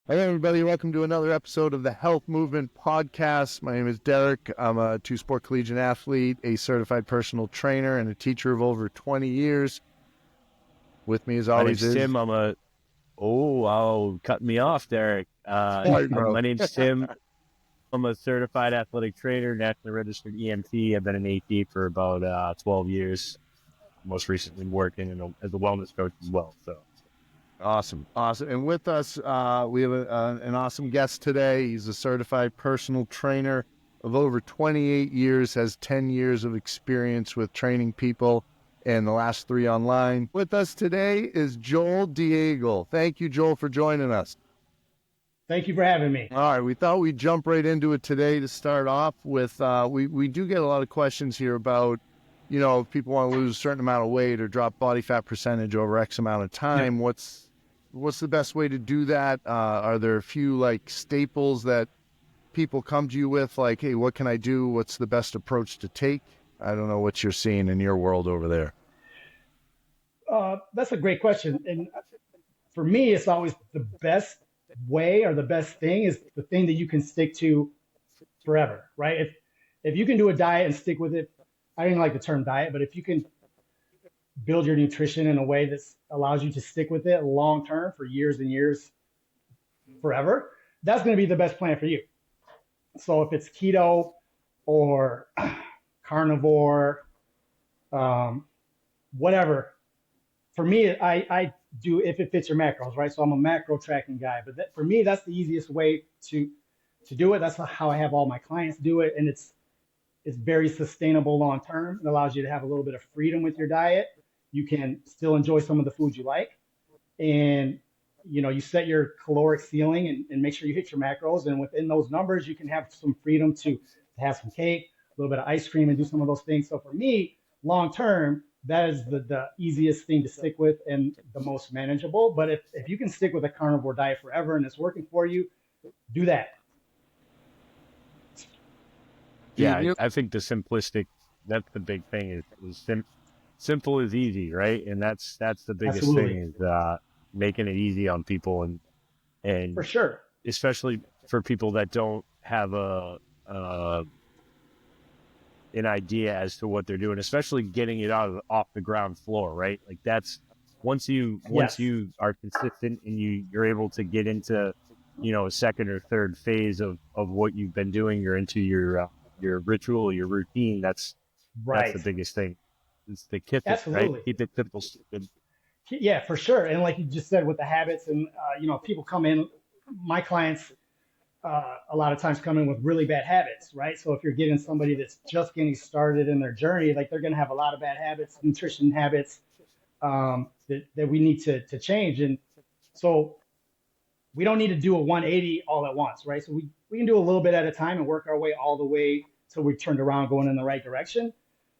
Hey, everybody. Welcome to another episode of the Health Movement Podcast. My name is Derek. I'm a two-sport collegiate athlete, a certified personal trainer, and a teacher of over 20 years. With me, as My always, name's is... Tim. Cut me off, Derek. Sorry, bro. My name's Tim. I'm a certified athletic trainer, nationally registered EMT. I've been an AT for about 12 years. Most recently working as a wellness coach as well. So Awesome. Awesome. And with us, we have an awesome guest today. He's a certified personal trainer of over 28 years, has 10 years of experience with training people, and the last 3 online. With us today is Joel Diego. Thank you, Joel, for joining us. Thank you for having me. All right, we thought we'd jump right into it today to start off with. We do get a lot of questions here about, if people want to lose a certain amount of weight or drop body fat percentage over X amount of time. Yep. What's the best way to do that? Are there a few like staples that people come to you with, like, hey, what can I do? What's the best approach to take? I don't know what you're seeing in your world over there. That's a great question. And for me, it's always the best way or the best thing is the thing that you can stick to forever, right? If you can do a diet and stick with it, I didn't like the term diet, but if you can build your nutrition in a way that allows you to stick with it long term for years and years, forever, that's going to be the best plan for you. So if it's keto or carnivore, whatever, for me, I do if it fits your macros, right? So I'm a macro tracking guy, but for me, that's the easiest way to do it. That's how I have all my clients do it, and it's very sustainable long term. It allows you to have a little bit of freedom with your diet. You can still enjoy some of the foods you like, and you set your caloric ceiling and make sure you hit your macros. And within those numbers, you can have some freedom to have some cake, a little bit of ice cream, and do some of those things. So for me, long term, that is the easiest thing to stick with and the most manageable. But if you can stick with a carnivore diet forever and it's working for you, do that. yeah, You, I think that's the big thing is simple is easy, right? And that's the biggest thing Absolutely. is making it easy on people and For sure. especially for people that don't have an idea as to what they're doing, especially getting it off the ground floor, right? Like that's once Yes. you are consistent and you're able to get into a second or third phase of what you've been doing, you're into your ritual, your routine. That's the Right. biggest thing. It's the keep it right, Absolutely. keep it simple, stupid. Yeah, for sure. And like you just said with the habits and, people come in, my clients, a lot of times come in with really bad habits, right? So if you're getting somebody that's just getting started in their journey, like they're going to have a lot of bad habits, nutrition habits, that we need to change. And so we don't need to do a 180 all at once, right? So we can do a little bit at a time and work our way all the way till we turned around going in the right direction.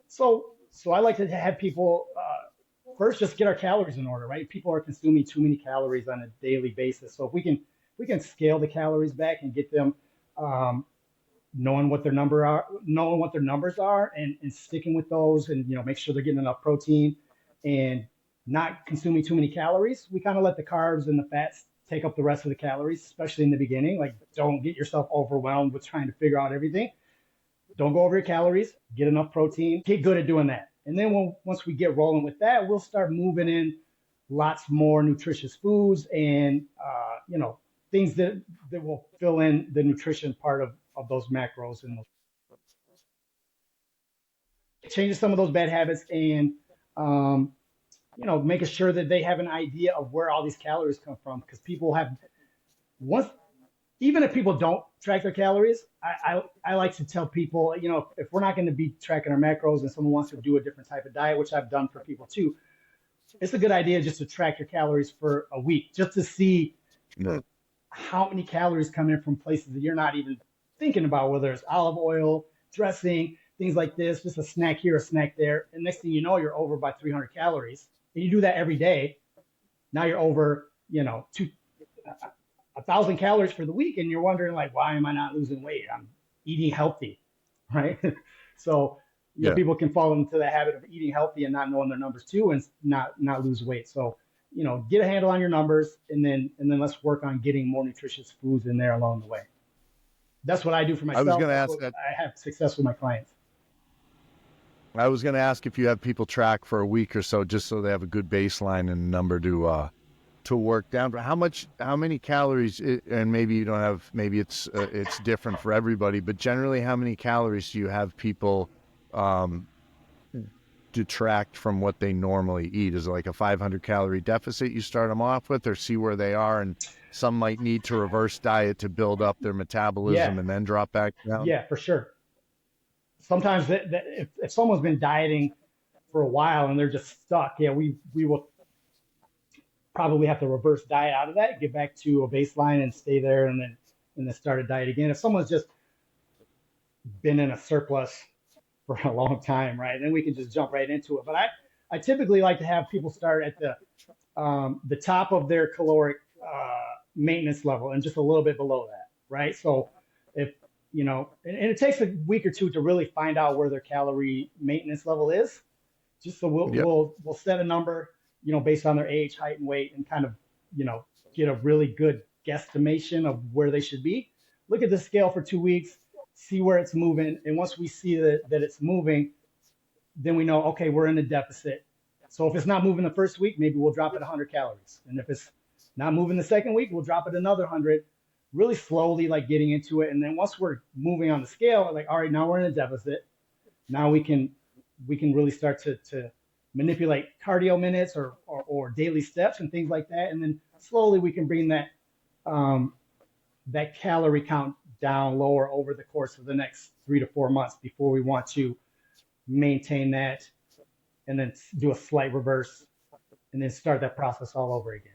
So I like to have people first just get our calories in order, right? People are consuming too many calories on a daily basis. So if we can scale the calories back and get them um, knowing what their numbers are, and sticking with those, and make sure they're getting enough protein and not consuming too many calories. We kind of let the carbs and the fats take up the rest of the calories, especially in the beginning. Like, don't get yourself overwhelmed with trying to figure out everything. Don't go over your calories. Get enough protein. Get good at doing that. And then once we get rolling with that, we'll start moving in lots more nutritious foods and things that will fill in the nutrition part of those macros and changes some of those bad habits, and um, making sure that they have an idea of where all these calories come from, because people have once even if people don't track their calories, I like to tell people, if we're not going to be tracking our macros and someone wants to do a different type of diet, which I've done for people too, it's a good idea just to track your calories for a week, just to see no. how many calories come in from places that you're not even thinking about, whether it's olive oil, dressing, things like this, just a snack here, a snack there. And next thing you know, you're over by 300 calories. And you do that every day. Now you're over, 1,000 calories for the week. And you're wondering, like, why am I not losing weight? I'm eating healthy, right? So, Yeah. people can fall into the habit of eating healthy and not knowing their numbers too, and not lose weight. So get a handle on your numbers, and then let's work on getting more nutritious foods in there along the way. That's what I do for I was myself. going to That's ask what that. I have success with my clients. I was going to ask if you have people track for a week or so, just so they have a good baseline and number to work down. But how many calories? And maybe you don't have. Maybe it's different for everybody. But generally, how many calories do you have people um, detract from what they normally eat? Is it like a 500 calorie deficit you start them off with, or see where they are? And some might need to reverse diet to build up their Yeah, metabolism and then drop back down. yeah, for sure. Sometimes if someone's been dieting for a while and they're just stuck, yeah, we will probably have to reverse diet out of that, get back to a baseline and stay there, and then start a diet again. If someone's just been in a surplus for a long time, right, then we can just jump right into it. But I typically like to have people start at the top of their caloric maintenance level and just a little bit below that, right? So if and it takes a week or two to really find out where their calorie maintenance level is. Just so we'll Yep. we'll we'll set a number, based on their age, height, and weight, and kind of get a really good guesstimation of where they should be. Look at the scale for 2 weeks, see where it's moving, and once we see that it's moving, then we know, okay, we're in a deficit. So if it's not moving the first week, maybe we'll drop it 100 calories, and if it's not moving the second week, we'll drop it another 100, really slowly, like getting into it. And then once we're moving on the scale, like, all right, now we're in a deficit. Now we can really start to manipulate cardio minutes or daily steps and things like that. And then slowly we can bring that calorie count down lower over the course of the next 3 to 4 months before we want to maintain that and then do a slight reverse and then start that process all over again.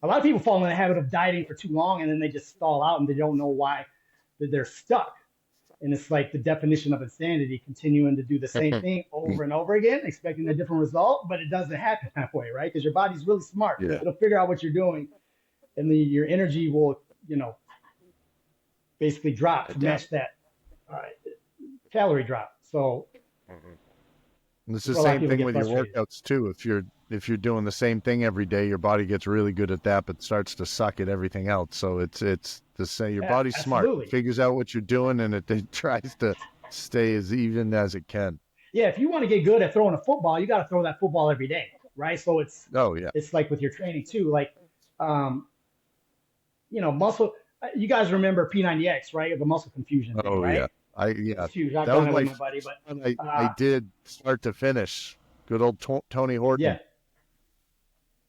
A lot of people fall in the habit of dieting for too long and then they just stall out and they don't know why they're stuck. And it's like the definition of insanity, continuing to do the same thing over and over again, expecting a different result, but it doesn't happen that way, right? Because your body's really smart. Yeah. It'll figure out what you're doing, and your energy will, basically drop to match that uh, calorie drop. So And it's the a lot of same people thing get with your frustrated. workouts too. If you're doing the same thing every day, your body gets really good at that, but starts to suck at everything else. So it's the same. Your Yeah, body's smart. It absolutely. figures out what you're doing, and it tries to stay as even as it can. Yeah, if you want to get good at throwing a football, you got to throw that football every day, right? So it's Oh yeah. it's like with your training too. Like, um, muscle. You guys remember P90X, right? The muscle confusion thing, Oh right? yeah. Yeah. It's huge. I've That was done it with my my buddy, first but one I uh, did start to finish. Good old Tony Horton. yeah,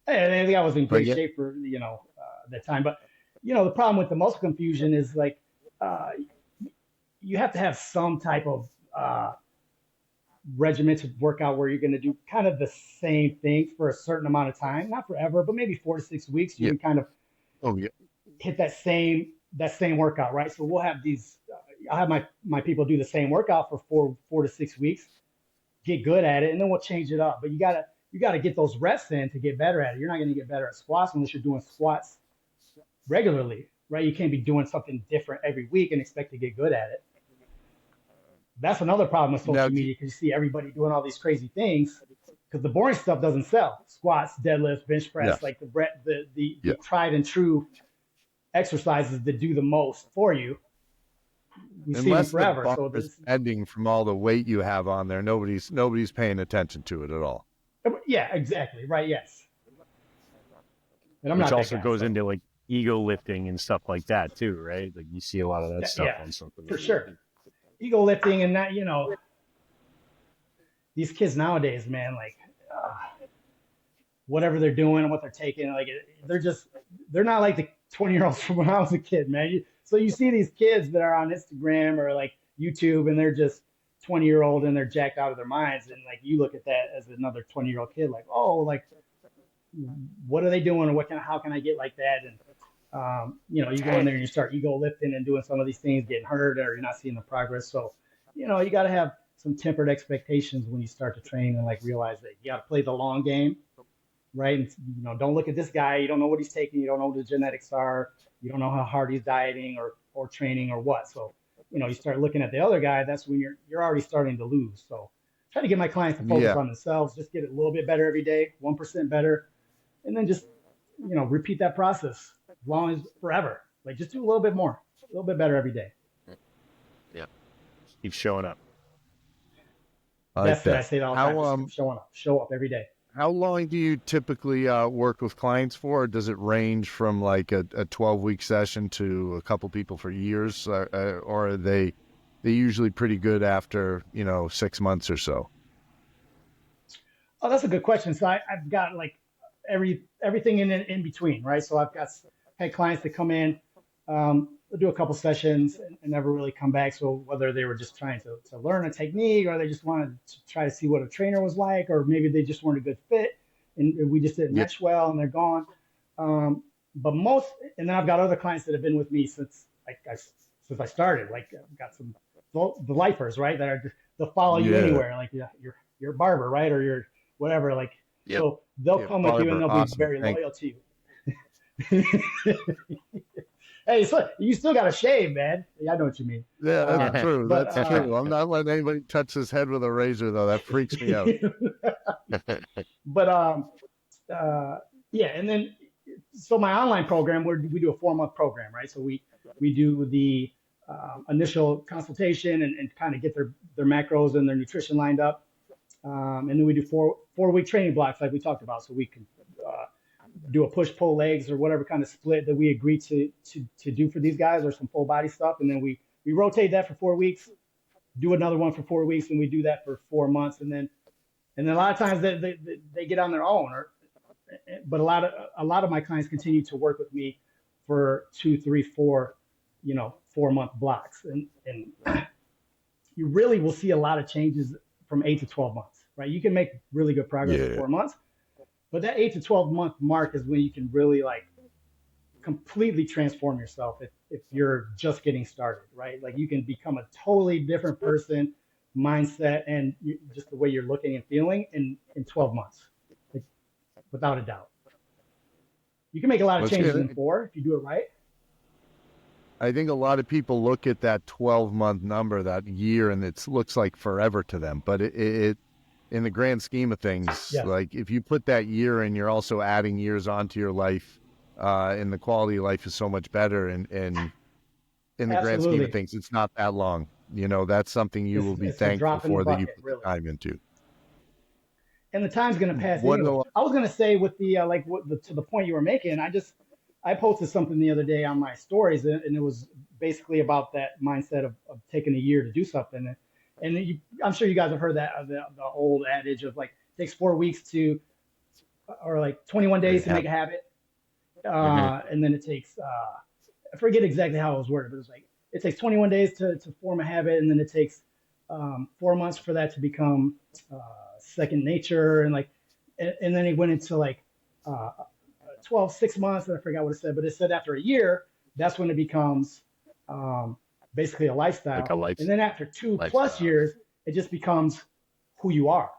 I think I was in But great yeah, shape for that time. But the problem with the muscle confusion is like uh, you have to have some type of regimented workout where you're going to do kind of the same thing for a certain amount of time, not forever, but maybe 4 to 6 weeks. You yeah. can kind of Oh yeah. hit that same workout, right? So we'll have these. I'll have my people do the same workout for 4 to 6 weeks, get good at it, and then we'll change it up. But you gotta get those reps in to get better at it. You're not going to get better at squats unless you're doing squats regularly, right? You can't be doing something different every week and expect to get good at it. That's another problem with Now, social media because you see everybody doing all these crazy things because the boring stuff doesn't sell. Squats, deadlifts, bench press, yes. like the Yeah. tried and true exercises that do the most for you. We see them Unless the forever. bar So is this, bending from all the weight you have on there, nobody's paying attention to it at all. yeah, exactly, right? Yes, and I'm Which not that also guy. goes So into like ego lifting and stuff like that too, right? Like you see a lot of that yeah, stuff yeah, on social for media. sure. Ego lifting and that, these kids nowadays, man, like whatever they're doing and what they're taking, like they're not like the 20-year-olds from when I was a kid, man. So you see these kids that are on Instagram or like YouTube and they're just 20-year-old and they're jacked out of their minds, and like you look at that as another 20-year-old kid, like, oh, like what are they doing and how can I get like that? And you go in there and you start ego lifting and doing some of these things, getting hurt, or you're not seeing the progress. So, you got to have some tempered expectations when you start to train and like realize that you got to play the long game, right? And don't look at this guy. You don't know what he's taking. You don't know what the genetics are. You don't know how hard he's dieting or training or what. So, you start looking at the other guy. That's when you're already starting to lose. So, try to get my clients to focus Yeah. on themselves, just get it a little bit better every day, 1% better, and then just repeat that process as long as forever. Like just do a little bit more, a little bit better every day. Yeah. Keep showing up. I like That's it. I that. say it all the time. How Just keep showing up. Show up every day. how long do you typically work with clients for? Or does it range from like a 12-week session to a couple people for years, or are they usually pretty good after 6 months or so? Oh, that's a good question. So I've got like everything in between, right? So I've got had clients that come in, they'll do a couple sessions and never really come back. So whether they were just trying to learn a technique, or they just wanted to try to see what a trainer was like, or maybe they just weren't a good fit and we just didn't Yeah. mesh well and they're gone. But and then I've got other clients that have been with me since since I started. Like I've got some the lifers, right? They'll follow you Yeah. anywhere. Like you're a barber, right? Or you're whatever. Like Yep. so they'll Yeah, come with you and barber. they'll be Awesome. very Thank loyal to you. Hey, so you still got to shave, man. Yeah, I know what you mean. Yeah, that's true. But That's true. I'm not letting anybody touch his head with a razor, though. That freaks me out. but uh, yeah, and then so my online program, we do a 4-month program, right? So we do the initial consultation and kind of get their macros and their nutrition lined up, and then we do 4-week training blocks like we talked about, so we can do a push pull legs or whatever kind of split that we agree to do for these guys, or some full body stuff, and then we rotate that for 4 weeks, do another one for 4 weeks, and we do that for 4 months, and then a lot of times they get on their own, but a lot of my clients continue to work with me for 2, 3, 4, 4-month blocks, and you really will see a lot of changes from 8 to 12 months, right? You can make really good progress in Yeah. 4 months, but that 8 to 12-month mark is when you can really like completely transform yourself if you're just getting started, right? Like you can become a totally different person, mindset, and just the way you're looking and feeling in 12 months, like, without a doubt. You can make a lot of Let's changes get in it. 4 if you do it right. I think a lot of people look at that 12-month number, that year, and it looks like forever to them. But it in the grand scheme of things, Yes, like if you put that year in, you're also adding years onto your life, and the quality of life is so much better. And in the grand scheme of absolutely. things, it's not that long. That's something you will be It's a thankful drop in the for that you bucket, put the really. time into. And the time's going to pass What anyway. do I was going to say with the to the point you were making, I posted something the other day on my stories, and it was basically about that mindset of taking a year to do something. And I'm sure you guys have heard that the old adage of like it takes 4 weeks or like 21 days to make a habit, and then it takes I forget exactly how it was worded, but it was like it takes 21 days to form a habit, and then it takes 4 months for that to become second nature, and then he went into like 6 months, and I forgot what it said, but it said after a year, that's when it becomes um, basically a Like lifestyle, a life and then after 2+ lifestyle. years, it just becomes who you are,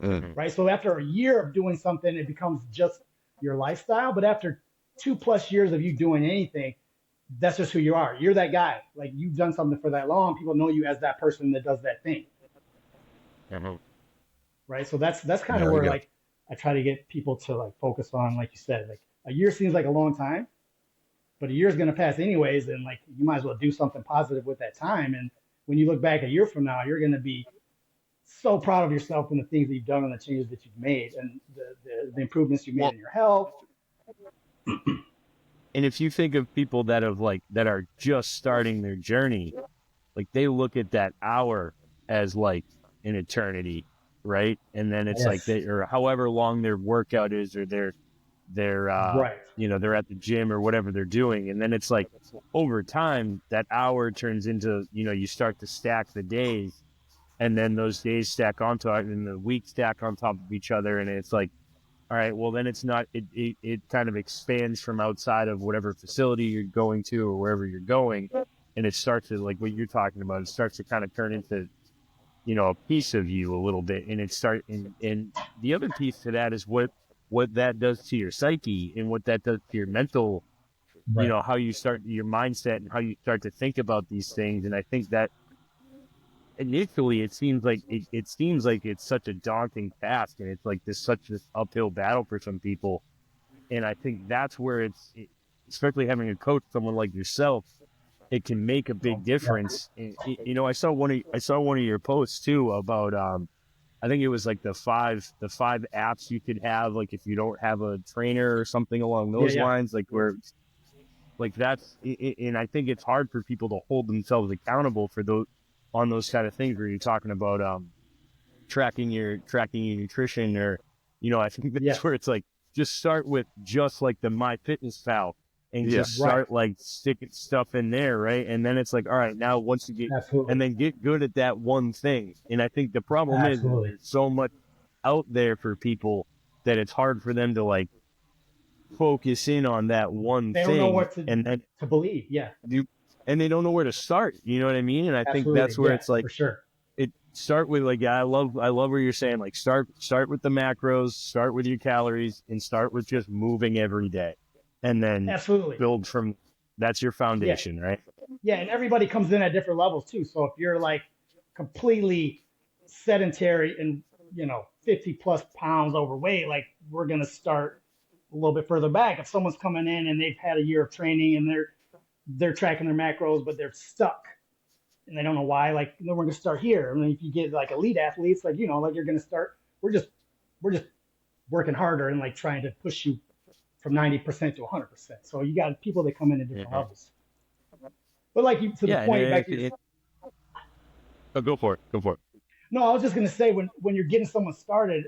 Mm. right? So after a year of doing something, it becomes just your lifestyle, but after 2+ years of you doing anything, that's just who you are. You're that guy. Like you've done something for that long, people know you as that person that does that thing, Mhm. right? So that's kind Yeah, of I where got like I try to get people to like focus on, like you said, like a year seems like a long time, but a year's gonna pass anyways, and like you might as well do something positive with that time. And when you look back a year from now, you're gonna be so proud of yourself and the things that you've done and the changes that you've made and the improvements you made Well, in your health. and if you think of people that are just starting their journey, like they look at that hour as like an eternity, right? And then it's like Yes, they, or however long their workout is, or their right. they're at the gym or whatever they're doing, and then it's like over time that hour turns into, you start to stack the days, and then those days stack on top, and the weeks stack on top of each other, and it's like, all right, well then it's not, it kind of expands from outside of whatever facility you're going to or wherever you're going, and it starts to, like what you're talking about, it starts to kind of turn into, a piece of you a little bit, and and the other piece to that is what that does to your psyche, and what that does to your mental, Right. how you start your mindset and how you start to think about these things. And I think that initially it seems like it's such a daunting task, and it's like this uphill battle for some people. And I think that's where especially having a coach, someone like yourself, it can make a big Yeah. difference. And, I saw one of your posts too about I think it was like the five apps you could have, like if you don't have a trainer or something along Yeah. those Yeah. lines, like where like and I think it's hard for people to hold themselves accountable for those on those kind of things where you're talking about tracking your nutrition, or I think that's Yes. where it's like, just start with just like the MyFitnessPal, and Yeah. just Right. start like sticking stuff in there, right? And then it's like, all right, now once you get, and Absolutely. then get good at that one thing. And I think the problem is Absolutely. there's so much out there for people that it's hard for them to like focus in on that one They don't know thing, what and then to believe. Yeah. you and they don't know where to start. You know what I mean? And I think Absolutely. that's where Yeah. it's like, For sure. it start with, like, yeah, I love where you're saying, like, start with the macros, start with your calories, and start with just moving every day, and then Absolutely. build from that's your Yeah. foundation, right? Yeah. And everybody comes in at different levels too. So if you're like completely sedentary and 50 plus pounds overweight, like we're gonna start a little bit further back. If someone's coming in and they've had a year of training and they're tracking their macros, but they're stuck and they don't know why, like, then we're gonna start here. I mean, if you get like elite athletes, like like you're gonna start. We're just working harder and like trying to push you from 90% to 100%. So you got people that come in at different Mhm. levels. But like to the Yeah, and point, back to your oh, go for it, go for it. no, I was just gonna say when you're getting someone started,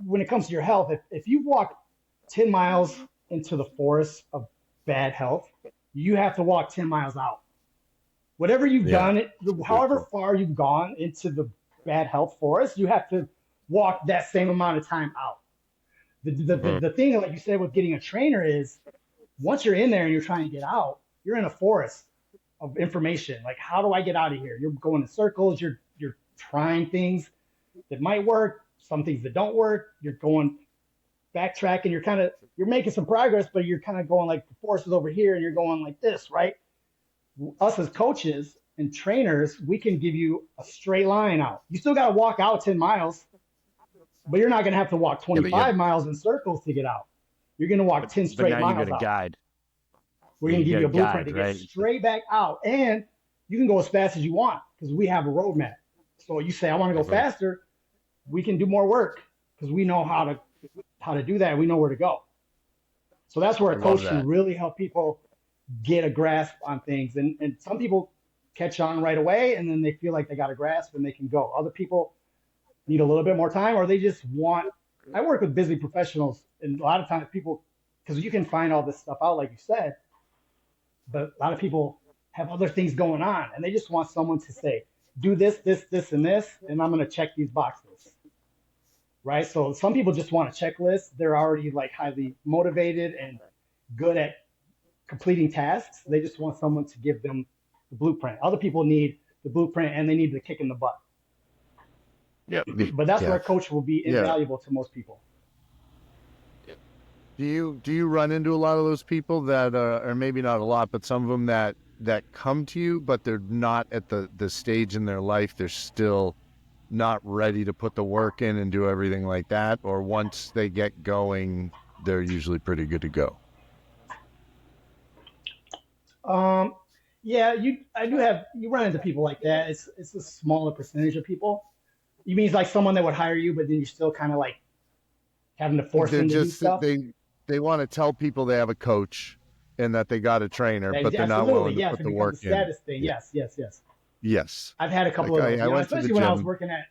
when it comes to your health, if you walk 10 miles into the forest of bad health, you have to walk 10 miles out. Whatever you've Yeah. done, however far you've gone into the bad health forest, you have to walk that same amount of time out. The thing, like you said, with getting a trainer is once you're in there and you're trying to get out, you're in a forest of information. Like, how do I get out of here? You're going in circles. You're trying things that might work, some things that don't work. You're going backtracking. You're making some progress, but you're kind of going like the forest is over here, and you're going like this, right? Us as coaches and trainers, we can give you a straight line out. You still got to walk out 10 miles, but you're not going to have to walk Yeah, but 25 miles in circles to get out. You're going to walk 10 But straight now you got miles a out. guide. We're Yeah, going to you give got you a a blueprint guide, to get right? straight back out. And you can go as fast as you want because we have a roadmap. So you say, I want to go Mhm. faster. We can do more work because we know how to do that. We know where to go. So that's where I a love coach that. can really help people get a grasp on things. And some people catch on right away and then they feel like they got a grasp and they can go. Other people need a little bit more time or they just want. I work with busy professionals and a lot of times people, because you can find all this stuff out, like you said, but a lot of people have other things going on and they just want someone to say, do this, this, this, and this, and I'm going to check these boxes. Right. So some people just want a checklist. They're already like highly motivated and good at completing tasks. They just want someone to give them the blueprint. Other people need the blueprint and they need the kick in the butt. Yeah. But that's where Yeah. a coach will be Yeah. invaluable to most people. Do you run into a lot of those people that or maybe not a lot, but some of them that come to you, but they're not at the stage in their life, they're still not ready to put the work in and do everything like that, or once they get going, they're usually pretty good to go. Um, yeah, you run into people like that. It's a smaller percentage of people. You mean like someone that would hire you, but then you're still kind of like having to force They're them to do just stuff? they want to tell people they have a coach and that they got a trainer, but they're not Absolutely, willing to yes. put It the becomes a work in. status thing. Yeah. Yes, yes, yes. Yes. I've had a couple Like of those, I went to the especially when I was gym. working at,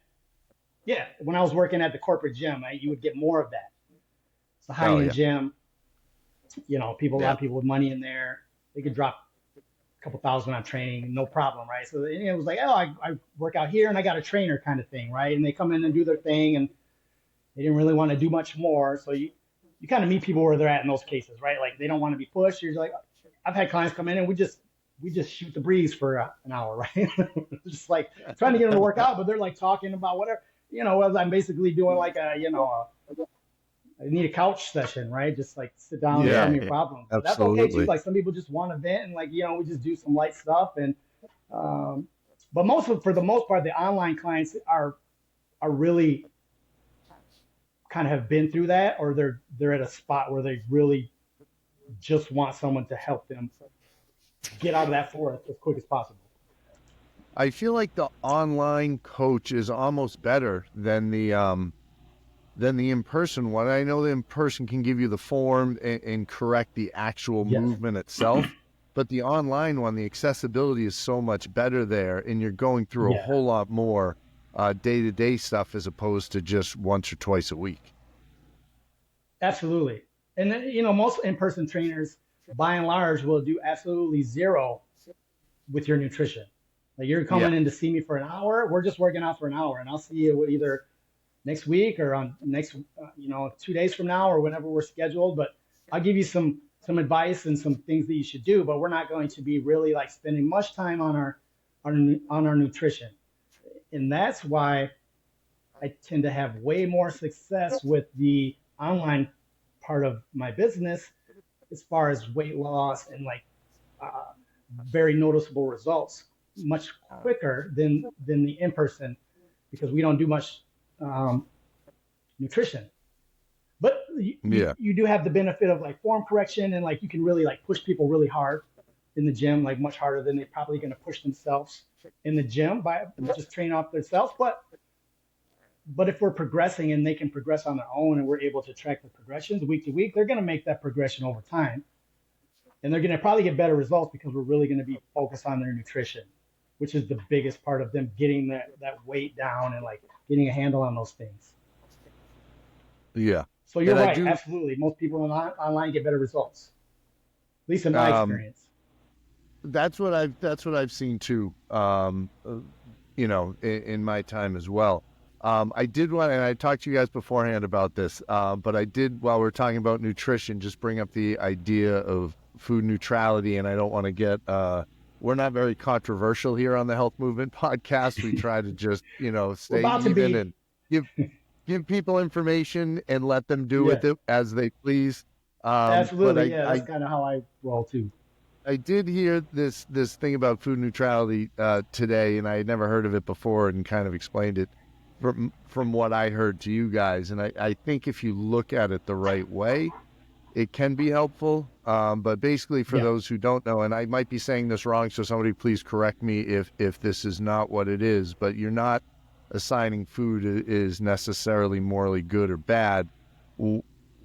yeah, when I was working at the corporate gym, you would get more of that. It's a Oh high-end yeah. gym, a lot Yeah. of people with money in there. They could drop a couple thousand on training, no problem, right? So it was like, oh, I work out here and I got a trainer kind of thing, right? And they come in and do their thing and they didn't really want to do much more. So you kind of meet people where they're at in those cases, right? Like they don't want to be pushed. You're like, I've had clients come in and we just shoot the breeze for an hour, right? Just like trying to get them to work out, but they're like talking about whatever, as I'm basically doing like I need a couch session, right? Just like sit down and tell Yeah. me your problems. But that's okay too. Absolutely. Like some people just want to vent and like, we just do some light stuff and um, But for the most part, the online clients are really kind of have been through that, or they're at a spot where they really just want someone to help them get out of that forest as quick as possible. I feel like the online coach is almost better than the in-person one. I know the in-person can give you the form and correct the actual Yes, movement itself, but the online one, the accessibility is so much better there, and you're going through a yeah, whole lot more day-to-day stuff as opposed to just once or twice a week. absolutely. And then, most in-person trainers, by and large, will do absolutely zero with your nutrition. Like you're Yeah. coming in to see me for an hour, we're just working out for an hour, and I'll see you either next week or on next, 2 days from now or whenever we're scheduled. But I'll give you some advice and some things that you should do. But we're not going to be really like spending much time on our nutrition, and that's why I tend to have way more success with the online part of my business as far as weight loss and like uh, very noticeable results much quicker than the in person, because we don't do much um, nutrition. But Yeah. you do have the benefit of like form correction, and like you can really like push people really hard in the gym, like much harder than they're probably going to push themselves in the gym by just training off themselves. But if we're progressing and they can progress on their own and we're able to track the progressions week to week, they're going to make that progression over time. And they're going to probably get better results because we're really going to be focused on their nutrition, which is the biggest part of them getting that weight down and like getting a handle on those things. Yeah. So you're And I right. do, Absolutely. Most people online get better results, at least in my um, experience. that's what I've seen too. In my time as well. I did want, and I talked to you guys beforehand about this, but I did, while we're talking about nutrition, just bring up the idea of food neutrality. And I don't want to get, we're not very controversial here on the Health Movement podcast. We try to just, We're stay about to even be. and give people information and let them do with Yes, it as they please. But absolutely. Yeah, that's kind of how I roll too. I did hear this thing about food neutrality today, and I had never heard of it before, and kind of explained it from what I heard to you guys. And I think if you look at it the right way, it can be helpful. But basically, for Yeah, those who don't know, and I might be saying this wrong, so somebody please correct me if this is not what it is. But you're not assigning food is necessarily morally good or bad.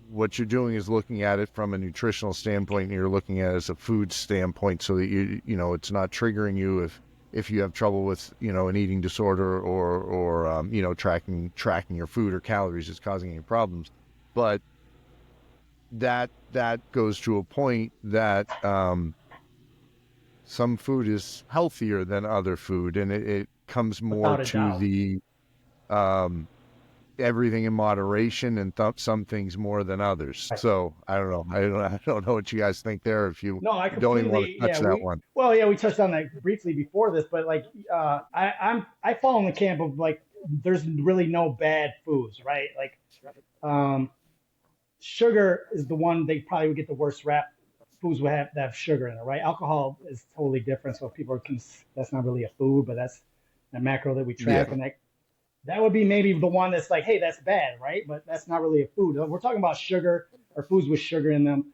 What you're doing is looking at it from a nutritional standpoint, and you're looking at it as a food standpoint, so that it's not triggering you if you have trouble with an eating disorder, or tracking your food or calories is causing any problems. But that goes to a point that some food is healthier than other food, and it comes more without a to doubt. the um, everything in moderation, and some things more than others. Right. So I don't know. I don't know what you guys think there. If you No, I don't even want completely. to touch Yeah, that one. we touched on that briefly before this, but like I fall in the camp of like there's really no bad foods, right? Like um, sugar is the one they probably would get the worst rap. Foods would have that have sugar in it, right? Alcohol is totally different, so people can that's not really a food, but that's a macro that we Yeah, track, and that would be maybe the one that's like, hey, that's bad, right? But that's not really a food. We're talking about sugar or foods with sugar in them,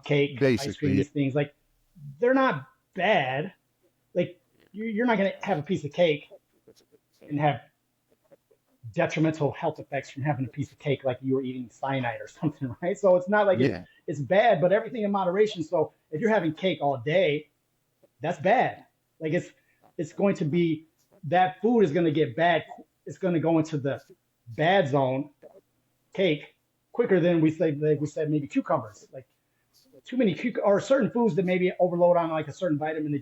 cake, ice cream, basically. these things. Like, they're not bad. Like, you're not going to have a piece of cake and have detrimental health effects from having a piece of cake like you were eating cyanide or something, right? So it's not like Yeah, it's bad, but everything in moderation. So if you're having cake all day, that's bad. Like it's going to be that food is going to get bad. It's going to go into the bad zone, cake, quicker than we say. Like we said, maybe cucumbers. Like too many or certain foods that maybe overload on like a certain vitamin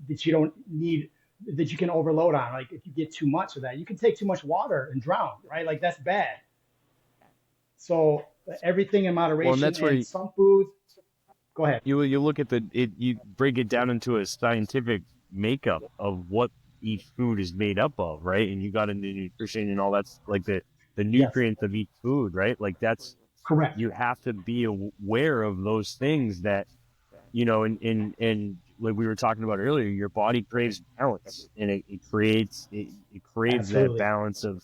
that you don't need, that you can overload on. Like if you get too much of that, you can take too much water and drown, right? Like that's bad. So everything in Well, and moderation, that's where and some foods. Go ahead. you look at you break it down into a scientific makeup of what each food is made up of, right? And you got into nutrition and all that's like the Yes, nutrients of each food, right? Like that's correct. you have to be aware of those things that and like we were talking about earlier, your body craves balance, and it craves that Absolutely. balance of,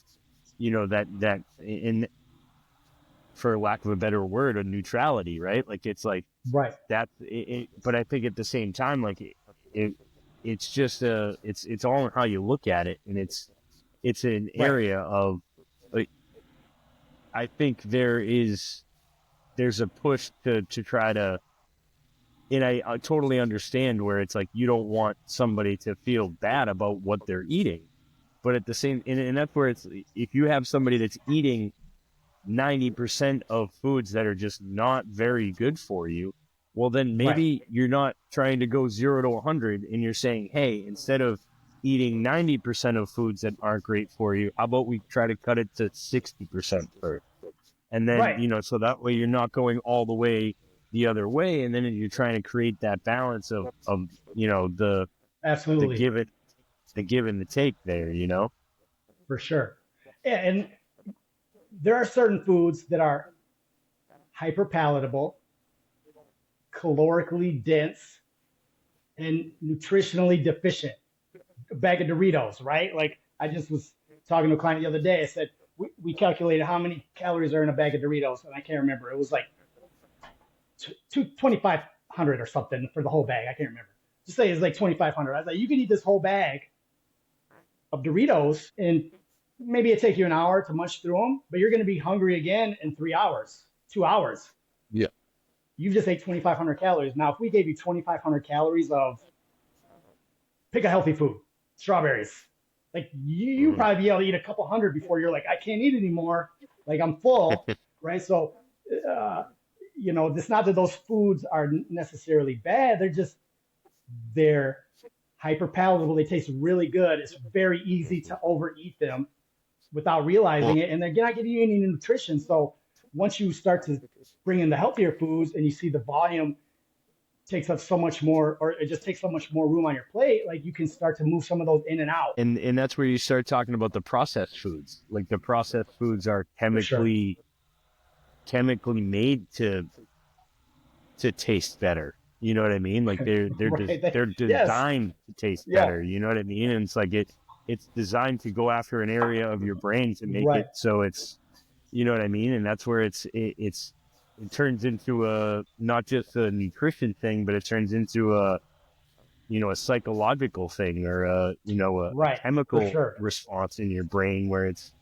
that in, for lack of a better word, a neutrality, right? Like it's like Right. that. But I think at the same time, like it's just it's all in how you look at it, and it's an Right. area of, like, I think there's a push to try to, and I totally understand where it's like you don't want somebody to feel bad about what they're eating, but at the same, and that's where it's, if you have somebody that's eating 90% of foods that are just not very good for you, well, then Right. maybe you're not trying to go 0 to 100, and you're saying, hey, instead of eating 90% of foods that aren't great for you, how about we try to cut it to 60% first? And then, Right. so that way you're not going all the way the other way. And then you're trying to create that balance of the Absolutely. give and the take there, For sure. Yeah, and there are certain foods that are hyper palatable, calorically dense, and nutritionally deficient. A bag of Doritos, right? Like I just was talking to a client the other day. I said, we calculated how many calories are in a bag of Doritos, and I can't remember. It was like 2,500 or something for the whole bag. I can't remember. Just say it's like 2,500. I was like, you can eat this whole bag of Doritos, and maybe it take you an hour to munch through them, but you're going to be hungry again in 3 hours, 2 hours. Yeah. You just ate 2,500 calories. Now, if we gave you 2,500 calories of, pick a healthy food, strawberries, like you probably be able to eat a couple hundred before you're like, I can't eat anymore. Like I'm full, right? So, uh, it's not that those foods are necessarily bad. They're hyper palatable. They taste really good. It's very easy to overeat them without realizing Well, it. And they're not giving you any nutrition. So once you start to bring in the healthier foods and you see the volume takes up so much more, or it just takes so much more room on your plate, like you can start to move some of those in and out. and that's where you start talking about the processed foods. Like the processed foods are For sure. chemically made to taste better. You know what I mean? Like Right. they're Yes. designed to taste Yeah. better. You know what I mean? And it's like it's designed to go after an area of your brain to make Right. it so it's, you know what I mean? And that's where it turns into a, not just a nutrition thing, but it turns into a psychological thing, or a Right. For chemical sure. response in your brain where it's,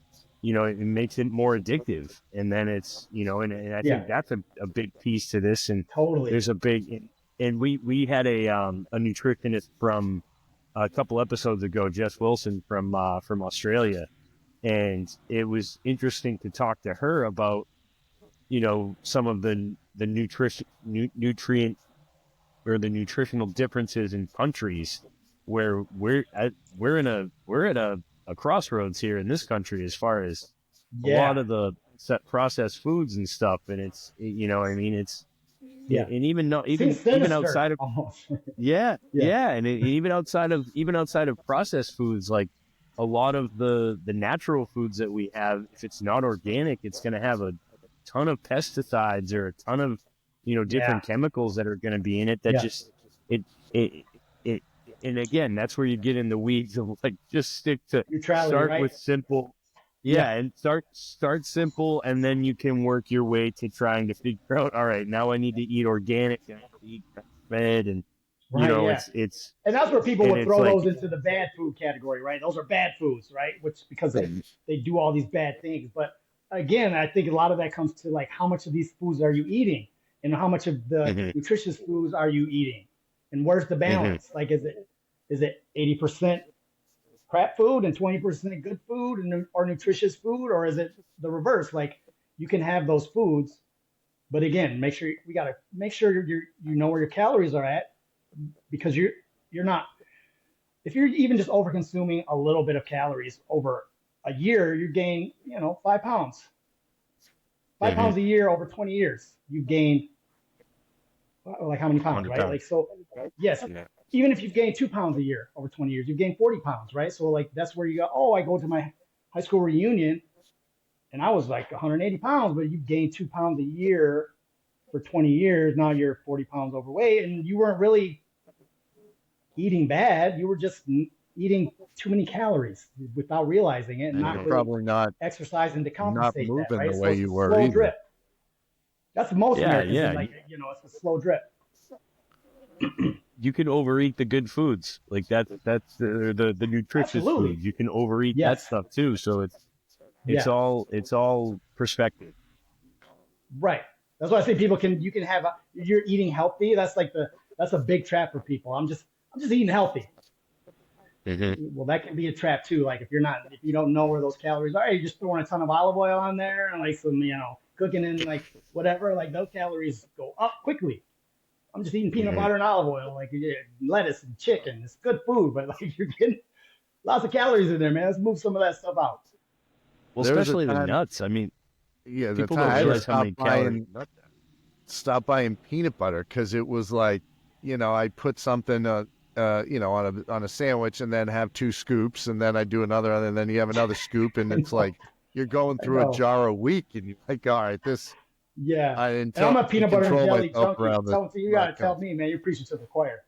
it makes it more addictive. And then it's, and I Yeah. think that's a big piece to this. And Totally. there's a big, and we had a nutritionist from a couple episodes ago, Jess Wilson from Australia. And it was interesting to talk to her about, some of the nutrient or the nutritional differences in countries, where we're at a crossroads here in this country as far as a lot Yeah. of the set processed foods and stuff. And it's, I mean, Yeah. and even no, Seems even sinister outside of, almost. yeah, Yeah. yeah, and even outside of processed foods, like a lot of the natural foods that we have, if it's not organic, it's going to have a ton of pesticides or a ton of Yeah. different chemicals that are going to be in it, that Yeah. just it it and again, that's where you get in the weeds of, like, just Neutrality, start right? with simple. Yeah. Yeah, and start simple, and then you can work your way to trying to figure out, all right, now I need to eat organic, I have to eat fed, and Right. Yeah. And that's where people and would it's throw like, those into the bad food category, right? Those are bad foods, right? Which because they do all these bad things. But again, I think a lot of that comes to like how much of these foods are you eating, and how much of the mhm, nutritious foods are you eating, and where's the mhm, balance? Like, is it 80% crap food and 20% good food and or nutritious food, or is it the reverse? Like you can have those foods, but again, we got to make sure you know where your calories are at, because you're not, if you're even just over consuming a little bit of calories over a year, you gain 5 pounds, five mhm, pounds a year over 20 years. You've gained like how many pounds, 100 right? pounds. Like so, yes. Yeah. Even if you've gained 2 pounds a year over 20 years, you've gained 40 pounds, right? So like that's where you go. Oh, I go to my high school reunion and I was like 180 pounds, but you gained 2 pounds a year for 20 years. Now you're 40 pounds overweight, and you weren't really eating bad. You were just eating too many calories without realizing it and And not you're Mhm. really probably exercising to not compensate that, moving the right? So way it's a you were slow either. drip. That's most Yeah, Americans yeah. is like, it's a slow drip. You can overeat the good foods. Like that's the nutritious Absolutely. foods. You can overeat that Yes. stuff too. So Yeah. it's all perspective. Right. That's why I say you can have you're eating healthy. That's a big trap for people. I'm just eating healthy. Mhm. Well, that can be a trap too. Like if you don't know where those calories are, you're just throwing a ton of olive oil on there and like some, cooking in like whatever, like those calories go up quickly. I'm just eating peanut Mhm. butter and olive oil, like lettuce and chicken. It's good food, but like you're getting lots of calories in there, man. Let's move some of that stuff out. Well, There was a especially the time, nuts. I mean, yeah, the people time don't I had to Sure. realize how many calories. stop buying peanut butter because it was like, I put something, on a sandwich and then have two scoops and then I do another, and then you have another scoop and I it's know. like you're going I through a know. jar a week and you're like, all right, this Yeah. And I'm until a I can peanut butter and control jelly myself junkie. around the So you got black to tell cup. me, man, you're preaching to the choir.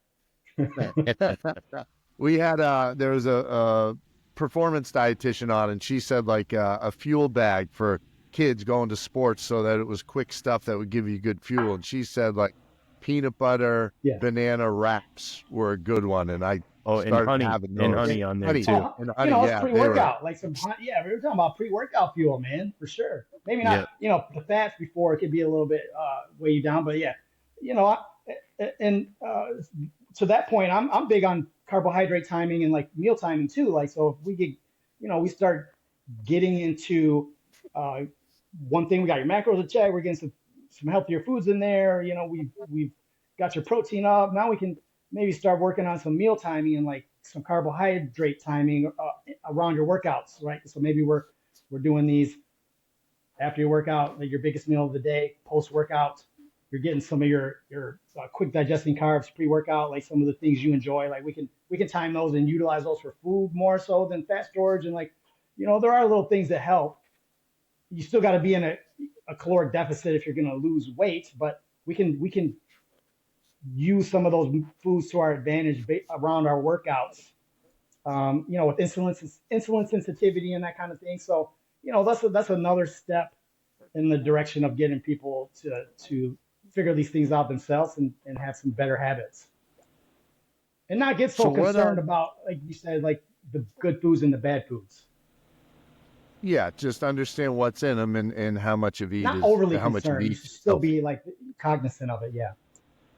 We had there was a performance dietitian on, and she said like a fuel bag for kids going to sports, so that it was quick stuff that would give you good fuel. And she said like peanut butter Yeah. banana wraps were a good one, and I Oh, started having and those. Yeah. honey on there Honey too. and honey, It's yeah, they were. pre-workout, like yeah, we were talking about pre-workout fuel, man, for sure. Maybe not, Yeah. the fats before it could be a little bit weigh you down, but yeah, you know, and to that point, I'm big on carbohydrate timing and like meal timing too. Like, so if we get, we start getting into uh, one thing, we got your macros in check, we're getting some healthier foods in there. We've got your protein up. Now we can maybe start working on some meal timing and like some carbohydrate timing around your workouts, right? So maybe we're doing these after your workout, like your biggest meal of the day, post workout. You're getting some of your quick digesting carbs pre workout, like some of the things you enjoy. Like we can time those and utilize those for food more so than fat storage. And like, there are little things that help. You still got to be in a caloric deficit if you're going to lose weight, but we can use some of those foods to our advantage around our workouts. With insulin sensitivity and that kind of thing. So, that's another step in the direction of getting people to figure these things out themselves and have some better habits and not get So so what? concerned about, like you said, like the good foods and the bad foods. Yeah, just understand what's in them and how much of eat Not is overly how much of concerned. You each should is still healthy. be like cognizant of it. Yeah, Yeah,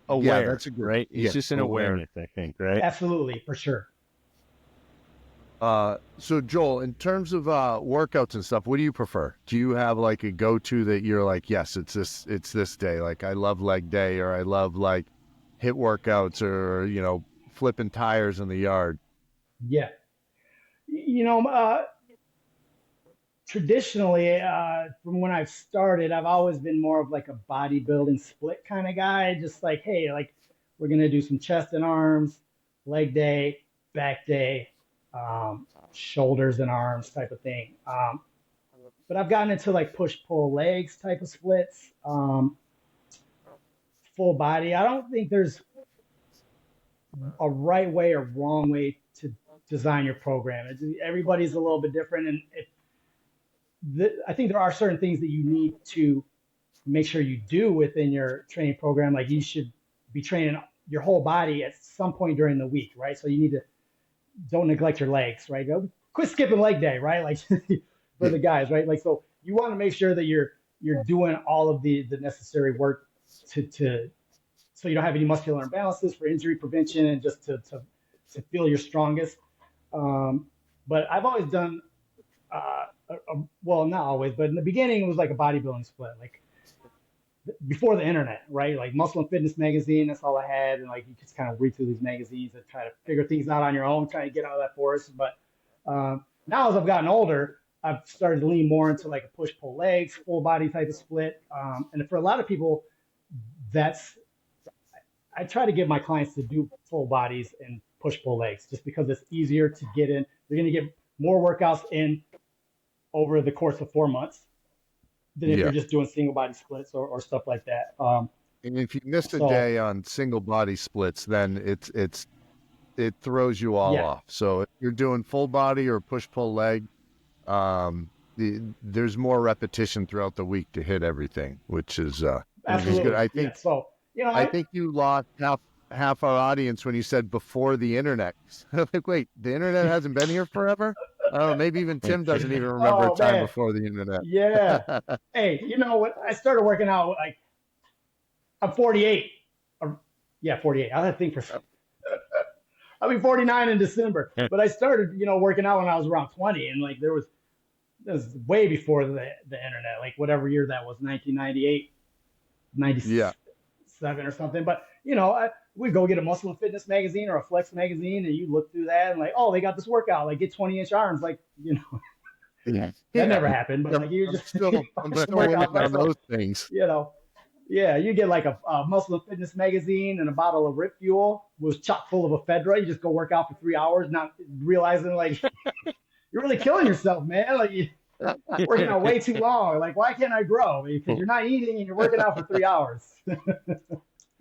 Aware, that's a good. right? It's Yeah, just an aware. awareness, I think, right? absolutely, for sure. So Joel, in terms of workouts and stuff, what do you prefer? Do you have like a go-to that you're like, yes, it's this day. Like I love leg day, or I love like hit workouts, or flipping tires in the yard. Yeah, you know, traditionally, from when I've started, I've always been more of like a bodybuilding split kind of guy. Just like, hey, like we're gonna do some chest and arms, leg day, back day, shoulders and arms type of thing. But I've gotten into like push pull legs type of splits, full body. I don't think there's a right way or wrong way to design your program. Everybody's a little bit different, and I think there are certain things that you need to make sure you do within your training program. Like you should be training your whole body at some point during the week, right? So you need to don't neglect your legs, right? Quit skipping leg day, right? Like for Yeah. the guys, right? Like so you want to make sure that you're doing all of the necessary work to so you don't have any muscular imbalances for injury prevention and just to feel your strongest. Um, but I've always done well, not always, but in the beginning it was like a bodybuilding split, like before the internet, right? Like Muscle and Fitness magazine, that's all I had, and like you just kind of read through these magazines and try to figure things out on your own, trying to get out of that forest. But now as I've gotten older, I've started to lean more into like a push pull legs, full body type of split, and for a lot of people, that's I try to get my clients to do full bodies and push pull legs just because it's easier to get in. They're going to get more workouts in over the course of 4 months than if you're Yeah. just doing single body splits or stuff like that. And if you missed a So day on single body splits, then it's it throws you all Yeah, off. So if you're doing full body or push-pull leg, there's more repetition throughout the week to hit everything, which is good. absolutely. Yeah. So, I think you lost half our audience when you said before the internet. Like, wait, the internet hasn't been here forever? I don't know. Maybe even Tim doesn't even remember a oh time man, before the internet. yeah. Hey, when I started working out, like I'm 48. Yeah, 48. I think for I'll be 49 in December. But I started, working out when I was around 20, and like this was way before the internet, like whatever year that was, 1998, Yeah, 97 or something. But we'd go get a Muscle and Fitness magazine or a Flex magazine, and you look through that and like, oh, they got this workout, like get 20-inch arms, like yeah, that yeah. never happened. But like you I'm just still, I'm find still workouts. working Right? on So those things. you know, yeah, you get like a Muscle and Fitness magazine and a bottle of Rip Fuel was chock full of ephedra. You just go work out for 3 hours, not realizing like you're really killing yourself, man. Like you working out way too long. Like, why can't I grow? Because you're not eating and you're working out for 3 hours.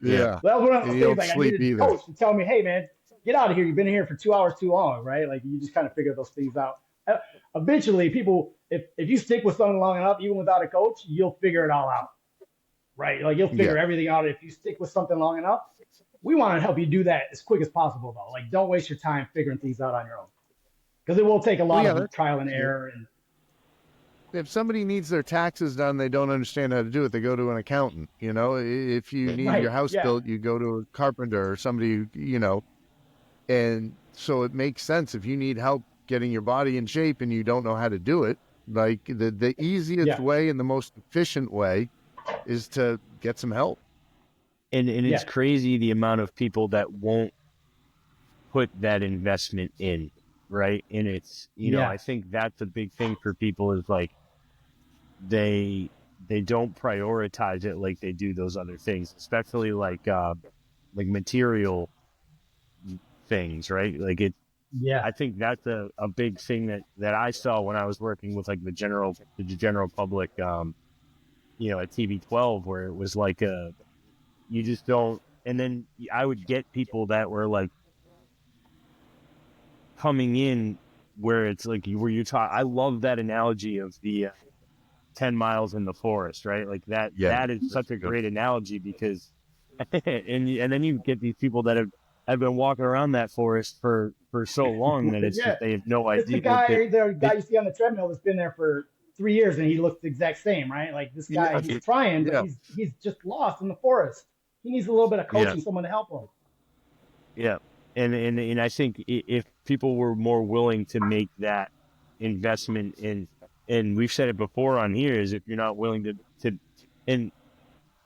Yeah. Yeah, That was one of and those you things. don't Like, I sleep needed a either. coach to tell me, hey, man, get out of here. You've been here for 2 hours too long, right? Like, you just kind of figure those things out. Eventually, people, if you stick with something long enough, even without a coach, you'll figure it all out, right? Like, you'll Yeah, figure everything out if you stick with something long enough. We want to help you do that as quick as possible, though. Like, don't waste your time figuring things out on your own because it will take a well, lot yeah. of trial and error. And If somebody needs their taxes done, they don't understand how to do it. They go to an accountant. If you need your right, house yeah, built, you go to a carpenter or somebody. And so it makes sense if you need help getting your body in shape and you don't know how to do it. Like the easiest yeah, way and the most efficient way is to get some help. And it's yeah, crazy the amount of people that won't put that investment in, right? And it's, yeah, I think that's a big thing for people is like they don't prioritize it like they do those other things, especially like material things, right? Like it yeah, I think that's a big thing that I saw when I was working with like the general public at TV12, where it was like you just don't. And then I would get people that were like coming in where it's like where you talk. I love that analogy of the 10 miles in the forest, right? Like that Yeah, that is that's such a good. great analogy because and then you get these people that have been walking around that forest for so long that it's yeah. just they have no It's idea that the they, guy you see on the treadmill that's been there for 3 years and he looks the exact same, right? Like this guy, Yeah, he's trying, but yeah, he's just lost in the forest. He needs a little bit of yeah. coaching, someone to help him. Yeah, and I think if people were more willing to make that investment in, and we've said it before on here, is if you're not willing to, and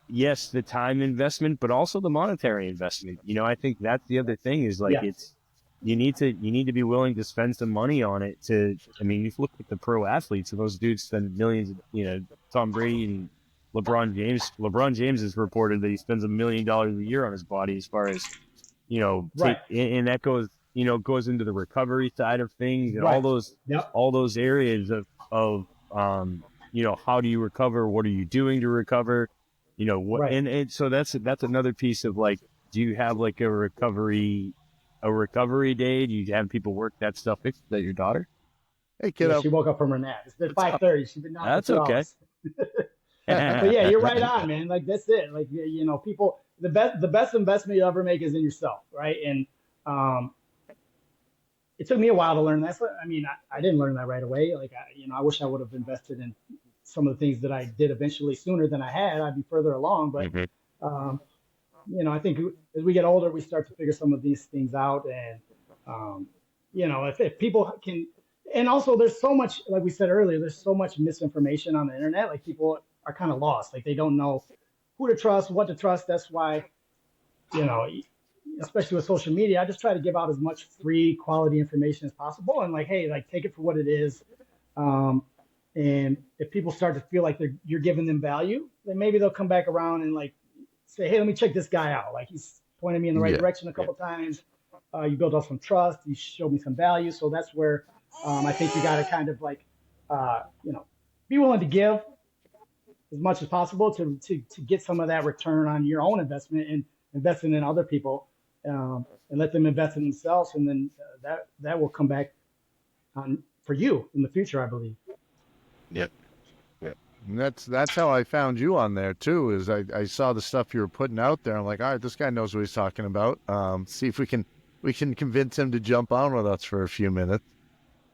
yes, the time investment, but also the monetary investment. I think that's the other thing is like Yeah, it's you need to be willing to spend some money on it. I mean, you look at the pro athletes, and those dudes spend millions. Tom Brady and LeBron James. LeBron James has reported that he spends $1 million a year on his body as far as right, and that goes into the recovery side of things and all right. those Yep, all those areas of how do you recover, what are you doing to recover, what, right. and so that's another piece of like, do you have like a recovery day? Do you have people work that stuff? Is that your daughter? hey Yeah, kiddo, she woke up from her nap. It's been what's up? 5:30. She's been down for That's two okay. hours. But yeah, you're right on, man. Like that's it. Like people, the best investment you ever make is in yourself, right? And um, it took me a while to learn that. So, I mean, I didn't learn that right away. Like, I wish I would have invested in some of the things that I did eventually sooner than I had. I'd be further along. But, Mhm. um, I think as we get older, we start to figure some of these things out. And, um, if people can, and also there's so much, like we said earlier, there's so much misinformation on the internet. Like people are kind of lost. Like they don't know who to trust, what to trust. That's why, you know, especially with social media, I just try to give out as much free quality information as possible. And like, hey, like take it for what it is. Um, and if people start to feel like you're giving them value, then maybe they'll come back around and like say, hey, let me check this guy out. Like he's pointed me in the right Yeah, direction a couple times. You build up some trust. You showed me some value. So that's where I think you got to kind of like, be willing to give as much as possible to get some of that return on your own investment and investing in other people. and let them invest in themselves, and then that will come back on for you in the future, I believe. Yep. And that's how I found you on there too. Is I saw the stuff you were putting out there. I'm like, all right, this guy knows what he's talking about. See if we can convince him to jump on with us for a few minutes.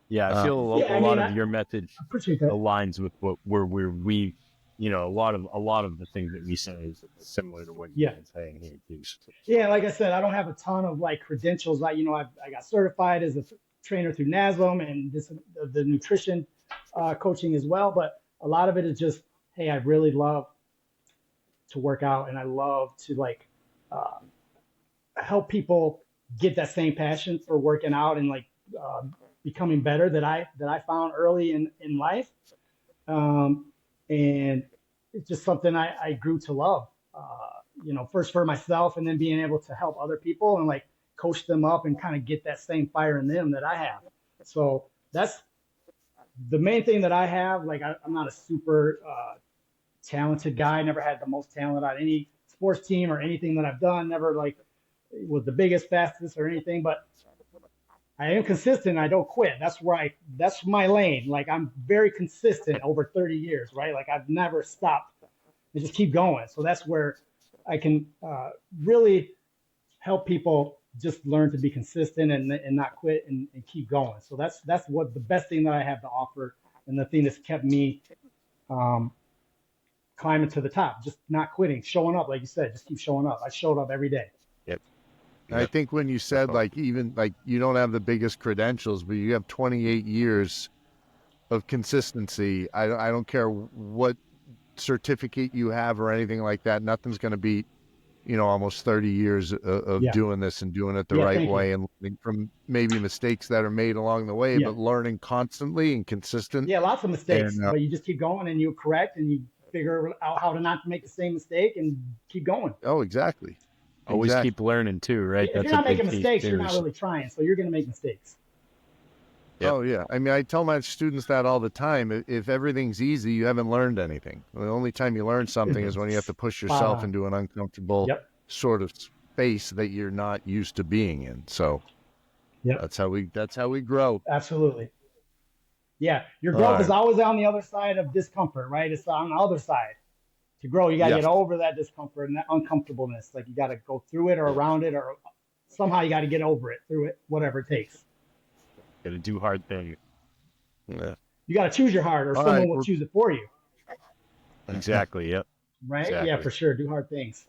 Yeah, I feel Yeah, a I lot mean, of your message I appreciate that. aligns with what we you know, a lot of the things that we say is similar to what you've Yeah. been saying here too. Yeah, like I said, I don't have a ton of like credentials. I got certified as a trainer through NASM and the nutrition coaching as well. But a lot of it is just, hey, I really love to work out, and I love to like uh, help people get that same passion for working out and like uh, becoming better that I found early in life. Um, and it's just something I grew to love. First for myself, and then being able to help other people and like coach them up and kind of get that same fire in them that I have. So that's the main thing that I have. Like I'm not a super talented guy. Never had the most talent on any sports team or anything that I've done. Never like was the biggest, fastest or anything, but I am consistent. I don't quit. That's my lane. Like I'm very consistent over 30 years, right? Like I've never stopped. I just keep going. So that's where I can really help people just learn to be consistent and not quit and keep going. So that's what the best thing that I have to offer, and the thing that's kept me climbing to the top, just not quitting, showing up, like you said, just keep showing up. I showed up every day. Yep. I think when you said like even like you don't have the biggest credentials, but you have 28 years of consistency. I don't care what certificate you have or anything like that. Nothing's going to beat almost 30 years of Yeah. doing this and doing it the Yeah, right thank you. way and learning from maybe mistakes that are made along the way, Yeah. but learning constantly and consistent. Yeah, lots of mistakes, And but you just keep going and you correct and you figure out how to not make the same mistake and keep going. oh, exactly. Always Exactly. keep learning too, right? If That's you're not a big making piece mistakes, too. you're not really trying. So you're going to make mistakes. Yep. Oh yeah. I mean, I tell my students that all the time. If everything's easy, you haven't learned anything. The only time you learn something is when you have to push yourself into an uncomfortable Yep. sort of space that you're not used to being in. So Yep. that's how we grow. Absolutely. Yeah. Your All growth is right. always on the other side of discomfort, right? It's on the other side. To grow, you got to Yes. get over that discomfort and that uncomfortableness. Like you got to go through it or around it, or somehow you got to get over it, through it, whatever it takes. Got to do hard things. Yeah. You got to choose your heart, or All someone right, will choose it for you. Exactly. Yep. Right? Exactly. Yeah, for sure. Do hard things.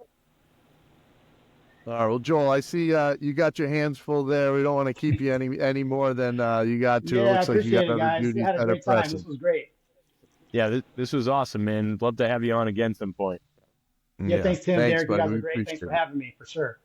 All right. Well, Joel, I see you got your hands full there. We don't want to keep you any more than you got to. Yeah, It I looks like you appreciate got it, other guys. We duties had a that are great time. pressing. This was great. Yeah, this was awesome, man. Love to have you on again some point. Yeah, thanks, Tim, Thanks, Derek. You buddy. guys We are great. Thanks appreciate for it. having me, for sure.